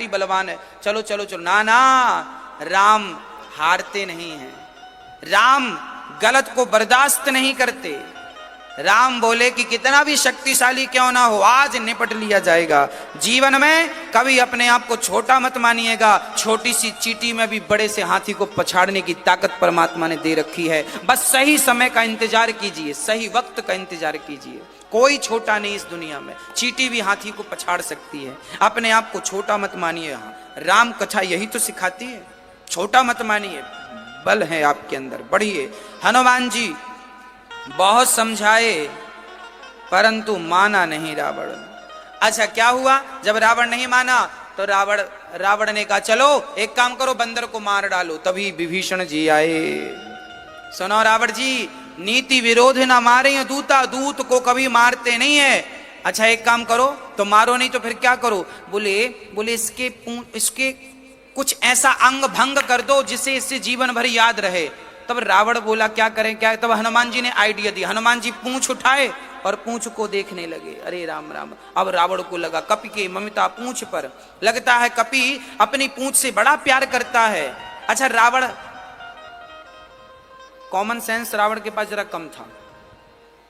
भी बलवान है, चलो चलो चलो। ना ना, राम हारते नहीं हैं, राम गलत को बर्दाश्त नहीं करते। राम बोले कि कितना भी शक्तिशाली क्यों ना हो, आज निपट लिया जाएगा। जीवन में कभी अपने आप को छोटा मत मानिएगा, छोटी सी चींटी में भी बड़े से हाथी को पछाड़ने की ताकत परमात्मा ने दे रखी है। बस सही समय का इंतजार कीजिए, सही वक्त का इंतजार कीजिए। कोई छोटा नहीं इस दुनिया में, चींटी भी हाथी को पछाड़ सकती है। अपने आप को छोटा मत मानिए। राम कथा यही तो सिखाती है, छोटा मत मानिए, बल है आपके अंदर, बढ़िए। हनुमान जी बहुत समझाए परंतु माना नहीं रावण। अच्छा क्या हुआ, जब रावण नहीं माना तो रावण ने कहा चलो एक काम करो, बंदर को मार डालो। तभी विभीषण जी आए। सुनो रावण जी, नीति विरोध ना मारे दूता, दूत को कभी मारते नहीं है। अच्छा एक काम करो, तो मारो नहीं तो फिर क्या करो? बोले इसके कुछ ऐसा अंग भंग कर दो जिसे इससे जीवन भर याद रहे। तब रावण बोला क्या करें क्या? तब हनुमान जी ने आइडिया दी। हनुमान जी पूंछ उठाए और पूंछ को देखने लगे। अरे राम राम। अब रावण को लगा कपि की ममता पूंछ पर, लगता है कपि अपनी पूंछ से बड़ा प्यार करता है। अच्छा रावण, कॉमन सेंस रावण के पास जरा कम था।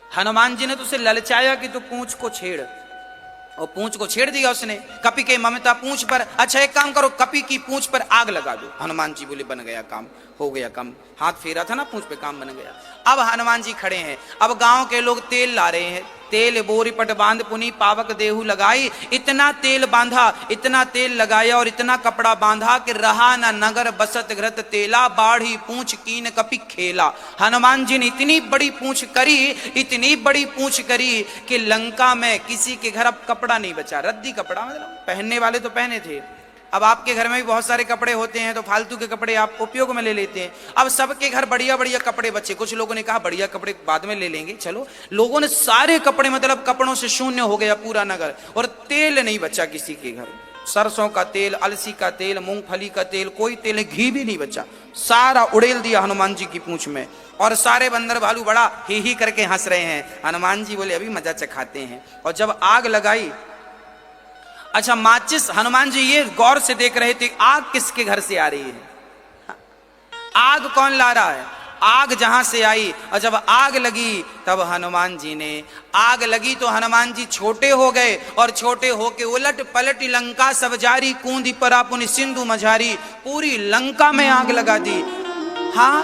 हनुमान जी ने तो उसे ललचाया कि तू पूंछ को छेड़, और पूंछ को छेड़ दिया उसने। कपि के ममता पूंछ पर। अच्छा एक काम करो, कपि की पूंछ पर आग लगा दो। हनुमान जी बोले बन गया काम, हो गया काम। हाथ फेरा था ना पूंछ पे, काम बन गया। अब हनुमान जी खड़े हैं, अब गांव के लोग तेल ला रहे हैं। तेल बोरी पट बांध पुनी पावक देहु लगाई। इतना तेल बांधा, इतना तेल लगाया और इतना कपड़ा बांधा कि रहा न नगर बसत घृत तेला, बाढ़ी पूंछ कीन कपि खेला। हनुमान जी ने इतनी बड़ी पूंछ करी, इतनी बड़ी पूंछ करी कि लंका में किसी के घर अब कपड़ा नहीं बचा। रद्दी कपड़ा, मतलब पहनने वाले तो पहने थे। अब आपके घर में भी बहुत सारे कपड़े होते हैं, तो फालतू के कपड़े आप उपयोग में ले लेते हैं। अब सबके घर बढ़िया बढ़िया कपड़े बचे। कुछ लोगों ने कहा बढ़िया कपड़े बाद में ले लेंगे, चलो। लोगों ने सारे कपड़े, मतलब कपड़ों से शून्य हो गया पूरा नगर, और तेल नहीं बचा किसी के घर। सरसों का तेल, अलसी का तेल, मूंगफली का तेल, कोई तेल, घी भी नहीं बचा। सारा उड़ेल दिया हनुमान जी की पूंछ में, और सारे बंदर भालू बड़ा ही करके हंस रहे हैं। हनुमान जी बोले अभी मजा चखाते हैं। और जब आग लगाई, अच्छा माचिस, हनुमान जी ये गौर से देख रहे थे आग किसके घर से आ रही है, आग कौन ला रहा है। आग जहां से आई, और जब आग लगी तब हनुमान जी ने, आग लगी तो हनुमान जी छोटे हो गए, और छोटे होके उलट पलट लंका सब जारी, कूंदी परा पुनि सिंधु मझारी। पूरी लंका में आग लगा दी। हाँ,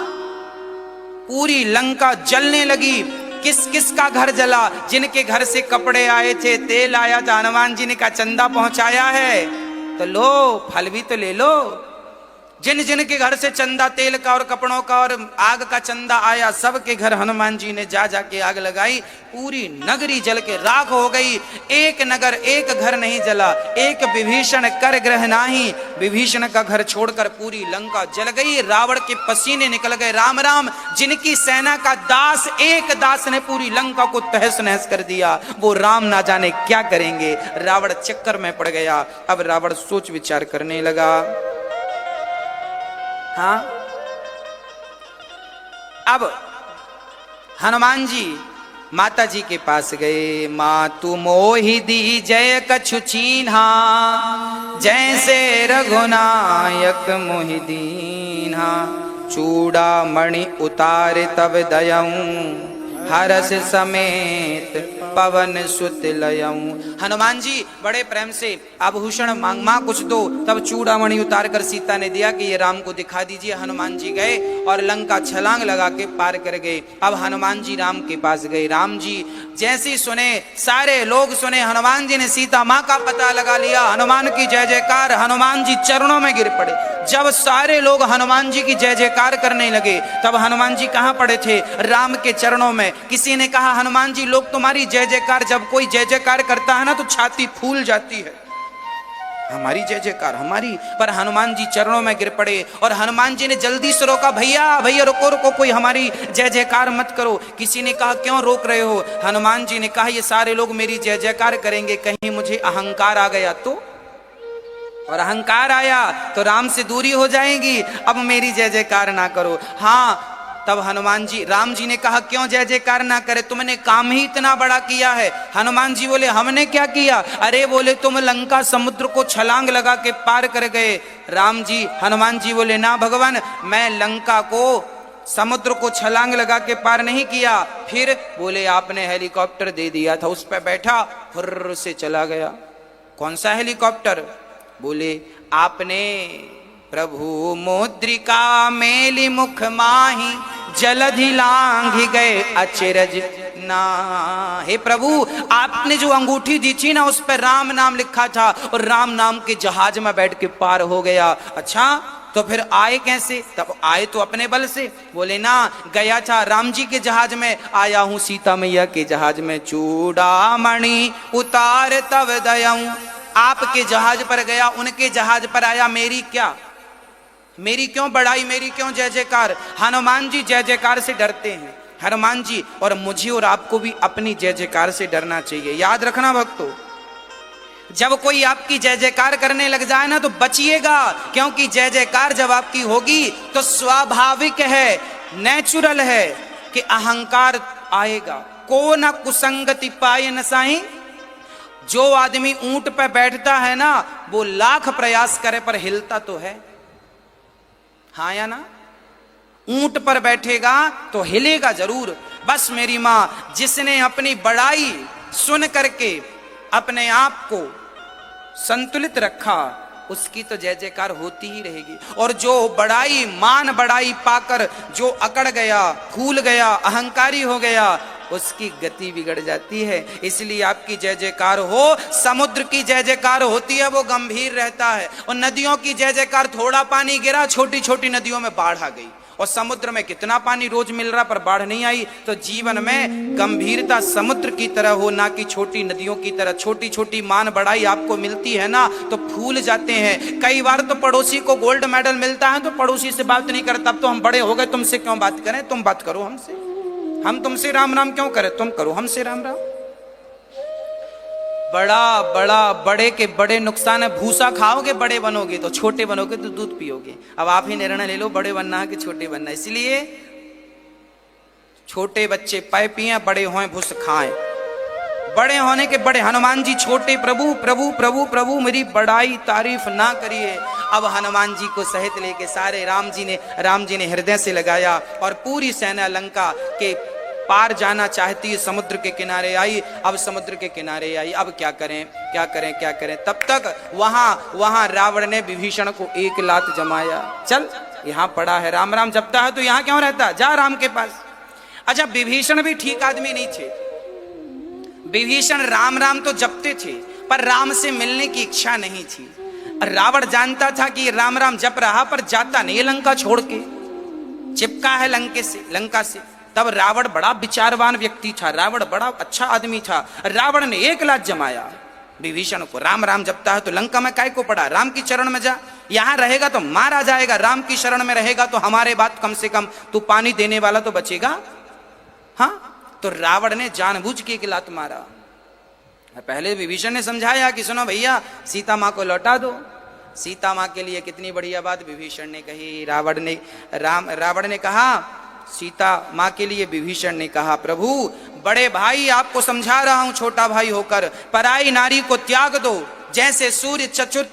पूरी लंका जलने लगी। किस किस का घर जला? जिनके घर से कपड़े आए थे, तेल आया था, हनुमान जी ने कहा चंदा पहुंचाया है तो लो, फल भी तो ले लो। जिन जिन के घर से चंदा, तेल का और कपड़ों का और आग का चंदा आया, सबके घर हनुमान जी ने जा जाके आग लगाई। पूरी नगरी जल के राख हो गई। एक नगर, एक घर नहीं जला। एक विभीषण कर ग्रह नाही, विभीषण का घर छोड़कर पूरी लंका जल गई। रावण के पसीने निकल गए। राम राम। जिनकी सेना का दास, एक दास ने पूरी लंका को तहस नहस कर दिया, वो राम ना जाने क्या करेंगे। रावण चक्कर में पड़ गया। अब रावण सोच विचार करने लगा। हाँ, अब हनुमान जी माता जी के पास गए। मातु मोहि दी जय कछु चीन्हा, जैसे रघुनायक मोहि दीन्हा। चूड़ामणि उतार तब दयऊं, हरस समेत पवन सुत लयऊं। हनुमान जी बड़े प्रेम से आभूषण मांग कुछ दो, तब चूड़ामणि उतार कर सीता ने दिया कि ये राम को दिखा दीजिए। हनुमान जी गए और लंका छलांग लगा के पार कर गए। अब हनुमान जी राम के पास गए। राम जी जैसी सुने, सारे लोग सुने, हनुमान जी ने सीता माँ का पता लगा लिया। हनुमान की जय जयकार, हनुमान जी चरणों में गिर पड़े। जब सारे लोग हनुमान जी की जय जयकार करने लगे, तब हनुमान जी कहाँ पड़े थे? राम के चरणों में। किसी ने कहा हनुमान जी लोग तुम्हारी जय जयकार, जब कोई जय जयकार करता है ना तो छाती फूल जाती है, हमारी जय जयकार हमारी। पर हनुमान जी चरणों में गिर पड़े, और हनुमान जी ने जल्दी से रोका, भैया भैया रुको रुको, कोई हमारी जय जयकार मत करो। किसी ने कहा क्यों रोक रहे हो? हनुमान जी ने कहा ये सारे लोग मेरी जय जयकार करेंगे, कहीं मुझे अहंकार आ गया तो, और अहंकार आया तो राम से दूरी हो जाएगी। अब मेरी जय जयकार ना करो। हाँ, तब हनुमान जी, राम जी ने कहा क्यों जय जयकार ना करे, तुमने काम ही इतना बड़ा किया है। हनुमान जी बोले हमने क्या किया, अरे बोले तुम लंका समुद्र को छलांग लगा के पार कर गए। राम जी, हनुमान जी बोले ना भगवान, मैं लंका को समुद्र को छलांग लगा के पार नहीं किया। फिर बोले आपने हेलीकॉप्टर दे दिया था, उस पर बैठा फुर्र से चला गया। कौन सा हेलीकॉप्टर, बोले आपने प्रभु मुद्रिका मेली मुख माही जलधि लांघि गए अचरज ना। हे प्रभु, आपने जो अंगूठी दी थी ना, उस पर राम नाम लिखा था और राम नाम के जहाज में बैठ के पार हो गया। अच्छा तो फिर आए कैसे, तब आए तो अपने बल से। बोले ना, गया था राम जी के जहाज में, आया हूं सीता मैया के जहाज में। चूड़ामणि उतार तब दयाऊं, आपके जहाज पर गया, उनके जहाज पर आया। मेरी क्या, मेरी क्यों बड़ाई, मेरी क्यों जय जयकार। हनुमान जी जय जयकार से डरते हैं, हनुमान जी और मुझे और आपको भी अपनी जय जयकार से डरना चाहिए। याद रखना भक्तों, जब कोई आपकी जय जयकार करने लग जाए ना तो बचिएगा, क्योंकि जय जयकार जब आपकी होगी तो स्वाभाविक है, नेचुरल है कि अहंकार आएगा। को न कुसंगति पाए न साई, जो आदमी ऊंट पर बैठता है ना, वो लाख प्रयास करे पर हिलता तो है, हाँ या ना। ऊंट पर बैठेगा तो हिलेगा जरूर। बस मेरी मां, जिसने अपनी बड़ाई सुन करके अपने आप को संतुलित रखा, उसकी तो जय जयकार होती ही रहेगी। और जो बड़ाई, मान बड़ाई पाकर जो अकड़ गया, फूल गया, अहंकारी हो गया, उसकी गति बिगड़ जाती है। इसलिए आपकी जय जयकार हो, समुद्र की जय जयकार होती है, वो गंभीर रहता है। और नदियों की जय जयकार, थोड़ा पानी गिरा, छोटी छोटी नदियों में बाढ़ आ गई। और समुद्र में कितना पानी रोज मिल रहा पर बाढ़ नहीं आई। तो जीवन में गंभीरता समुद्र की तरह हो, ना कि छोटी नदियों की तरह। छोटी छोटी मान बढ़ाई आपको मिलती है ना तो फूल जाते हैं। कई बार तो पड़ोसी को गोल्ड मेडल मिलता है तो पड़ोसी से बात नहीं करता, अब तो हम बड़े हो गए, तुमसे क्यों बात करें, तुम बात करो हमसे, हम तुमसे राम राम क्यों करें, तुम करो हमसे राम राम। बड़ा बड़ा बड़े के बड़े नुकसान है। भूसा खाओगे बड़े बनोगे, तो छोटे बनोगे तो दूध पियोगे। अब आप ही निर्णय ले लो, बड़े बनना है कि छोटे बनना है। इसलिए छोटे बच्चे पाए पिए, बड़े हों भूस खाएं। बड़े होने के बड़े, हनुमान जी छोटे, प्रभु प्रभु प्रभु प्रभु मेरी बड़ाई तारीफ ना करिए। अब हनुमान जी को सहित लेके सारे राम जी ने हृदय से लगाया और पूरी सेना लंका के पार जाना चाहती है, समुद्र के किनारे आई। अब समुद्र के किनारे आई, अब क्या करें क्या करें क्या करें। तब तक वहां रावण ने विभीषण को एक लात जमाया। चल यहाँ पड़ा है, राम राम जपता है तो यहाँ क्यों रहता, जा राम के पास। अच्छा, विभीषण भी ठीक आदमी नहीं थे। विभीषण राम राम तो जपते थे पर राम से मिलने की इच्छा नहीं थी। रावण जानता था कि राम राम जप रहा पर जाता नहीं, लंका छोड़ के चिपका है लंका से। तब रावण बड़ा विचारवान व्यक्ति था, रावण बड़ा अच्छा आदमी था। रावण ने एक लात जमाया विभीषण को। राम राम जपता है तो लंका में काय को पड़ा, राम की चरण में जा, यहां रहेगा तो मारा जाएगा, राम की शरण में रहेगा तो हमारे बात कम से कम तू पानी देने वाला तो बचेगा। हाँ, तो रावण ने जानबूझ के एक लात मारा। पहले विभीषण ने समझाया कि सुनो भैया, सीता माँ को लौटा दो। सीता माँ के लिए कितनी बढ़िया बात विभीषण ने कही। रावण ने कहा, सीता माँ के लिए विभीषण ने कहा, प्रभु बड़े भाई आपको समझा रहा हूं छोटा भाई होकर, पराई नारी को त्याग दो। जैसे सूर्य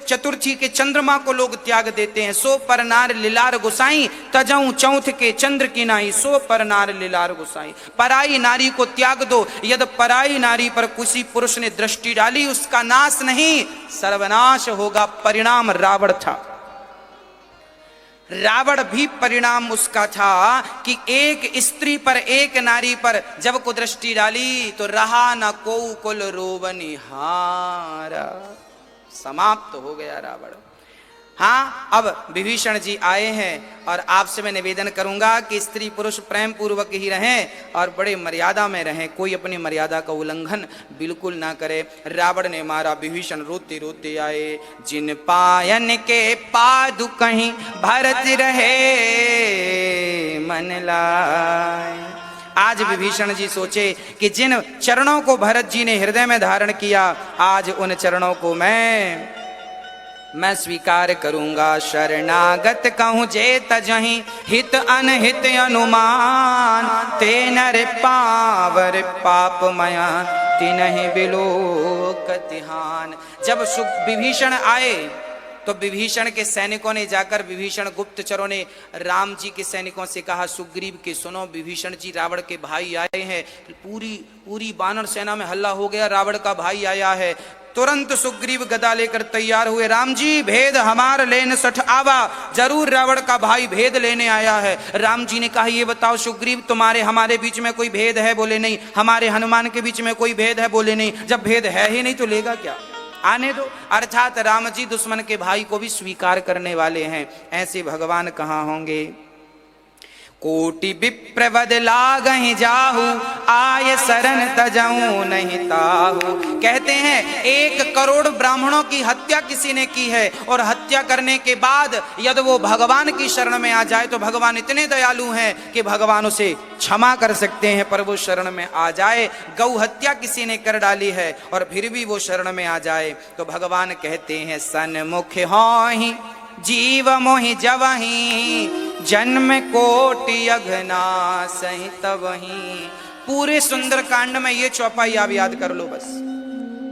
चतुर्थी के चंद्रमा को लोग त्याग देते हैं, सो पर नार लीलार गुसाई, तजऊ चौथ के चंद्र की नाई, सो पर नार लीलार गुसाई। पराई नारी को त्याग दो। यदि पराई नारी पर किसी पुरुष ने दृष्टि डाली, उसका नाश नहीं सर्वनाश होगा। परिणाम रावण था। रावण भी परिणाम उसका था कि एक स्त्री पर, एक नारी पर जब को दृष्टि डाली तो रहा न को कुल रोवनिहारा, समाप्त हो गया रावण। हाँ, अब विभीषण जी आए हैं और आपसे मैं निवेदन करूंगा कि स्त्री पुरुष प्रेम पूर्वक ही रहें और बड़े मर्यादा में रहें, कोई अपनी मर्यादा का उल्लंघन बिल्कुल ना करे। रावण ने मारा, विभीषण रोते रोते आए। जिन पायन के पादु कहीं भरत रहे मन लाए। आज विभीषण जी सोचे कि जिन चरणों को भरत जी ने हृदय में धारण किया, आज उन चरणों को मैं मैं स्वीकार करूंगा। शरणागत कहूँ जे तजहि हित अनहित अनुमान, ते नर पावर पापमया तिनहि बिलोकतिहान। जब विभीषण आए तो विभीषण के सैनिकों ने जाकर, विभीषण गुप्तचरों ने राम जी के सैनिकों से कहा, सुग्रीव के सुनो, विभीषण जी रावण के भाई आए हैं। पूरी बानर सेना में हल्ला हो गया, रावण का भाई आया है। तुरंत सुग्रीव गदा लेकर तैयार हुए, राम जी भेद हमार लेन सठ आवा, जरूर रावण का भाई भेद लेने आया है। राम जी ने कहा, ये बताओ सुग्रीव, तुम्हारे हमारे बीच में कोई भेद है? बोले नहीं। हमारे हनुमान के बीच में कोई भेद है? बोले नहीं। जब भेद है ही नहीं तो लेगा क्या, आने दो। अर्थात राम जी दुश्मन के भाई को भी स्वीकार करने वाले हैं। ऐसे भगवान कहाँ होंगे। कोटि विप्रवद लागहि जाहु, आय शरण तजऊ नहीं ताहु। कहते हैं 1 करोड़ ब्राह्मणों की हत्या किसी ने की है, और हत्या करने के बाद यदि वो भगवान की शरण में आ जाए तो भगवान इतने दयालु हैं कि भगवान उसे क्षमा कर सकते हैं, पर वो शरण में आ जाए। गौ हत्या किसी ने कर डाली है और फिर भी वो शरण में आ जाए तो भगवान कहते हैं, सन्मुख होहि जीव मोहि जवहि, जन्म कोटि अघनासहि तवहि। पूरे सुंदरकांड में ये चौपाई आप याद कर लो बस।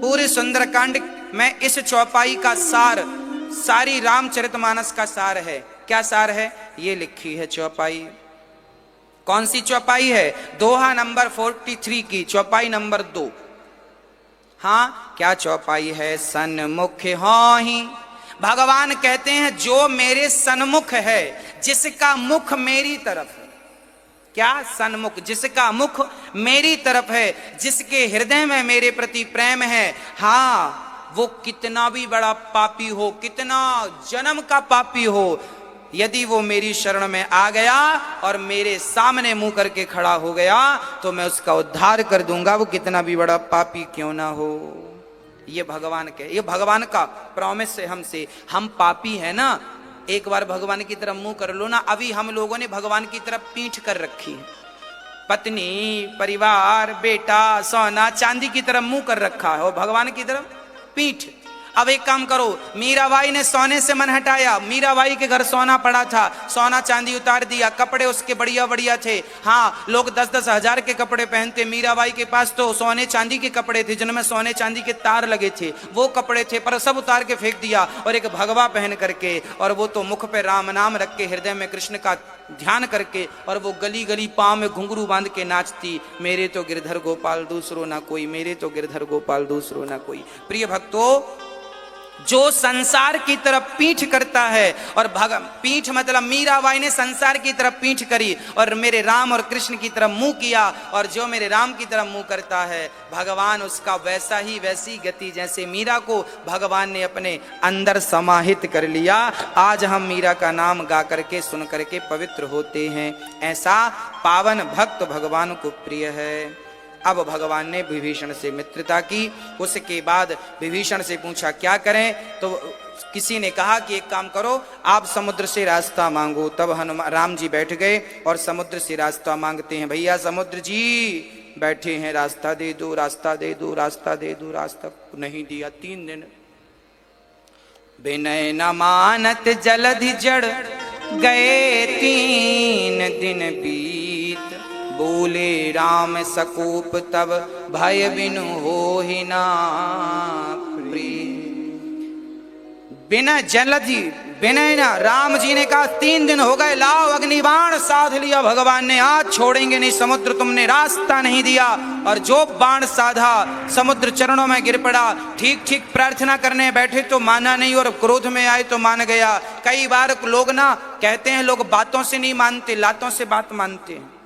पूरे सुंदरकांड में इस चौपाई का सार, सारी रामचरितमानस का सार है। क्या सार है? ये लिखी है चौपाई। कौन सी चौपाई है? दोहा नंबर 43 की चौपाई नंबर 2। हाँ, क्या चौपाई है? सन्मुख होहि, भगवान कहते हैं जो मेरे सन्मुख है, जिसका मुख मेरी तरफ है। क्या? सन्मुख, जिसका मुख मेरी तरफ है, जिसके हृदय में मेरे प्रति प्रेम है। हाँ, वो कितना भी बड़ा पापी हो, कितना जन्म का पापी हो, यदि वो मेरी शरण में आ गया और मेरे सामने मुंह करके खड़ा हो गया तो मैं उसका उद्धार कर दूंगा, वो कितना भी बड़ा पापी क्यों ना हो। ये भगवान के, ये भगवान का प्रॉमिस है हमसे। हम पापी है ना, एक बार भगवान की तरफ मुंह कर लो ना। अभी हम लोगों ने भगवान की तरफ पीठ कर रखी है, पत्नी, परिवार, बेटा, सोना चांदी की तरफ मुंह कर रखा है और भगवान की तरफ पीठ। अब एक काम करो, मीराबाई ने सोने से मन हटाया। मीराबाई के घर सोना पड़ा था, सोना चांदी उतार दिया, कपड़े उसके बढ़िया बढ़िया थे। हाँ, लोग 10-10 हजार के कपड़े पहनते, मीराबाई के पास तो सोने चांदी के कपड़े थे जिनमें सोने चांदी के तार लगे थे, वो कपड़े थे, पर सब उतार के फेंक दिया और एक भगवा पहन करके, और वो तो मुख पे राम नाम रख के, हृदय में कृष्ण का ध्यान करके, और वो गली गली पांव में घुंघरू बांध के नाचती, मेरे तो गिरधर गोपाल दूसरो ना कोई, मेरे तो गिरधर गोपाल दूसरो ना कोई। प्रिय भक्तों, जो संसार की तरफ पीठ करता है, और पीठ मतलब मीराबाई ने संसार की तरफ पीठ करी और मेरे राम और कृष्ण की तरफ मुंह किया, और जो मेरे राम की तरफ मुंह करता है, भगवान उसका वैसी गति जैसे मीरा को भगवान ने अपने अंदर समाहित कर लिया। आज हम मीरा का नाम गा करके, सुन करके पवित्र होते हैं। ऐसा पावन भक्त भगवान को प्रिय है। अब भगवान ने विभीषण से मित्रता की। उसके बाद विभीषण से पूछा क्या करें, तो किसी ने कहा कि एक काम करो, आप समुद्र से रास्ता मांगो। तब हनुमान राम जी बैठ गए और समुद्र से रास्ता मांगते हैं। भैया समुद्र जी बैठे हैं, रास्ता दे दो, रास्ता दे दो, रास्ता दे दो। रास्ता नहीं दिया। 3 दिन विनय न मानत जलधि जड़ गए, 3 दिन बीत बोले राम सकोप, तब भय बिनु होहि ना प्रीत। बिना जलधि, विनय ना, राम जी ने कहा 3 दिन हो गए, लाओ अग्निबाण साध लिया भगवान ने, आज छोड़ेंगे नहीं समुद्र, तुमने रास्ता नहीं दिया। और जो बाण साधा समुद्र चरणों में गिर पड़ा। ठीक ठीक प्रार्थना करने बैठे तो माना नहीं, और क्रोध में आए तो मान गया। कई बार लोग ना कहते हैं, लोग बातों से नहीं मानते, लातों से बात मानते हैं।